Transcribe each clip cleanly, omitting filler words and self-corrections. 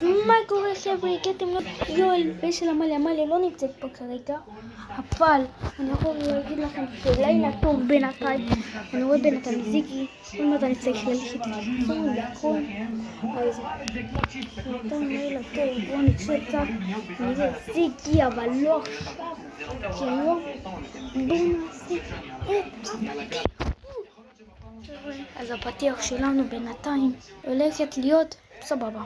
מה קורה חבר'ה? הגעתם ליואל ושל עמליה לא נמצאת פה כרגע, אבל אני יכול להגיד לכם שלילה טוב בינתיים. אני רואה בינתיים זיגי, כל מה אני צריך ללכת לחזור לכל, אז בינתיים לילה טוב. בואו נקשה קצת, נראה זיגי אבל לא עכשיו, כי היום בואו נעשה את הפתיח. אז הפתיח שלנו בינתיים הולכת להיות סבבה.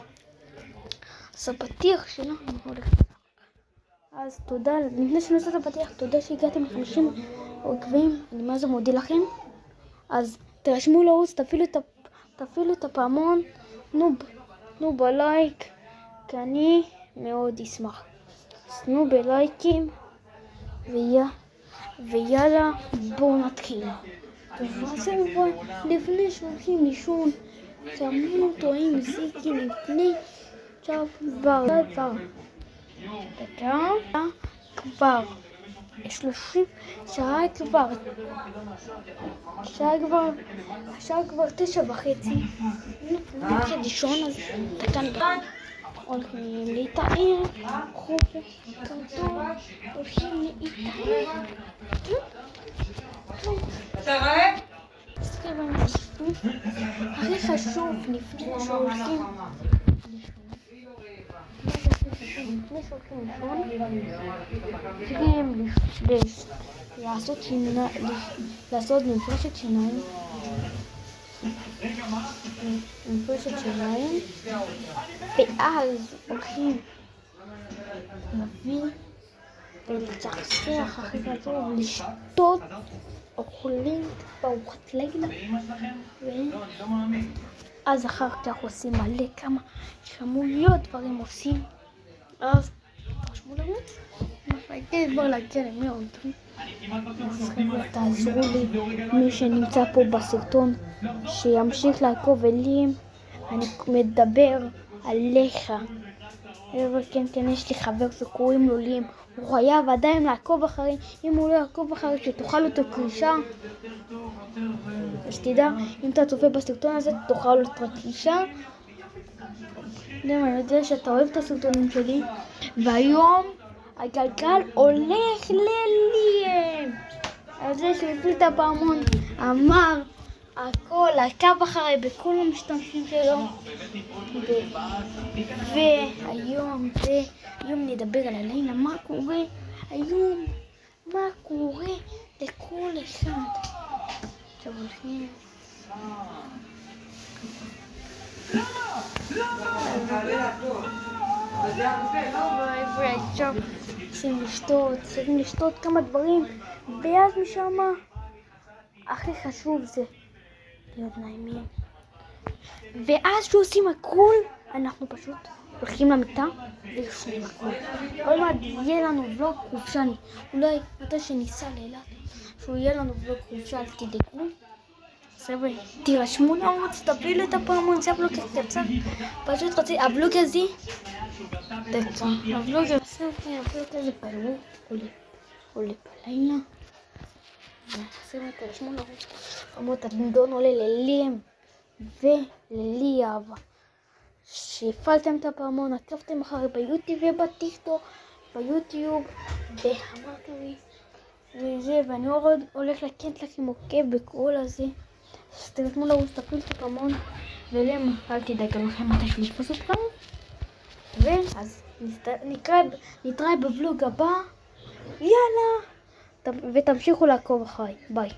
אז הפתיח שלנו הולך. אז תודה, לפני שנעשה את הפתיח, תודה שהגעתם ל50 עוקבים, אני מה זה מודה לכם. אז תרשמו לערוץ, תפעילו את הפעמון, תנו בלייק, כי אני מאוד אשמח. אז תנו בלייקים, ויאללה, בואו נתחיל. וזהו, לפני שהולכים לישון, תאמינו אותו עם זיקי לפני כבר 30 שעה כבר 9:30. נתחיל לישון, אז כאן הולכים להתאר, הולכים להתאר. אתה רואה? הכי חשוב לפני שהולכים צריכים לעשות מפרשת שיניים, ואז הולכים להביא ולצחצח הכי חשוב, לשתות, אוכלים בארוחת לילה, אז אחר כך עושים מלא כמה שמויות דברים עושים. אז תרשמו לערוץ, בואו להגיע ל100 עוקבים. אז חבר'ה, תעזרו לי, מי שנמצא פה בסרטון שימשיך לעקוב אליהם, אני מדבר עליך. כן, יש לי חבר שקוראים לו ליאם, הוא חייב עדיין לעקוב אחרי, אם הוא לא יעקוב אחרי שתאכל אותו קרישה. אז תדע, אם אתה צופה בסרטון הזה תאכל אותו קרישה. אני יודע שאתה אוהב את הסרטונים שלי, והיום הגלגל הולך לליאם. על זה שהפעיל את הפעמון, אמר הכל, עקב אחרי בכל המשתמשים שלו. והיום נדבר על הלילה, מה קורה היום, מה קורה לכל אחד. עכשיו הולכים עכשיו צריכים לשתות כמה דברים, ואז משם הכי חשוב זה להיות נעימים. ואז שעושים הכל, אנחנו פשוט הולכים למיטה ויושנים הכל. עוד מעט יהיה לנו ולוג חופשה, אולי מתי שניסע לאילת שהוא יהיה לנו ולוג חופשה, אל תדאגו. חבר'ה, תירשמו לערוץ, תפעילו את הפעמון, זה הוולוג קצר, פשוט רציתי, הוולוג הזה עולה בלילה. חבר'ה, תירשמו לערוץ, פעמות הדינדון עולה לליאם ולליאב. שהפעלתם את הפעמון, עקבתם אחרי ביוטיוב ובטיקטוק, ביוטיוב, ואמרתם לי וזה, ואני הולך לקנט לכם עוקב בכל הזה. אז תרשמו לערוץ, תפעילו את הפעמון, ולם, אל תדאגו לכם מתי שנתפוס אותם. ואז נתראה בוולוג הבא, יאללה, ותמשיכו לעקוב אחריי, ביי.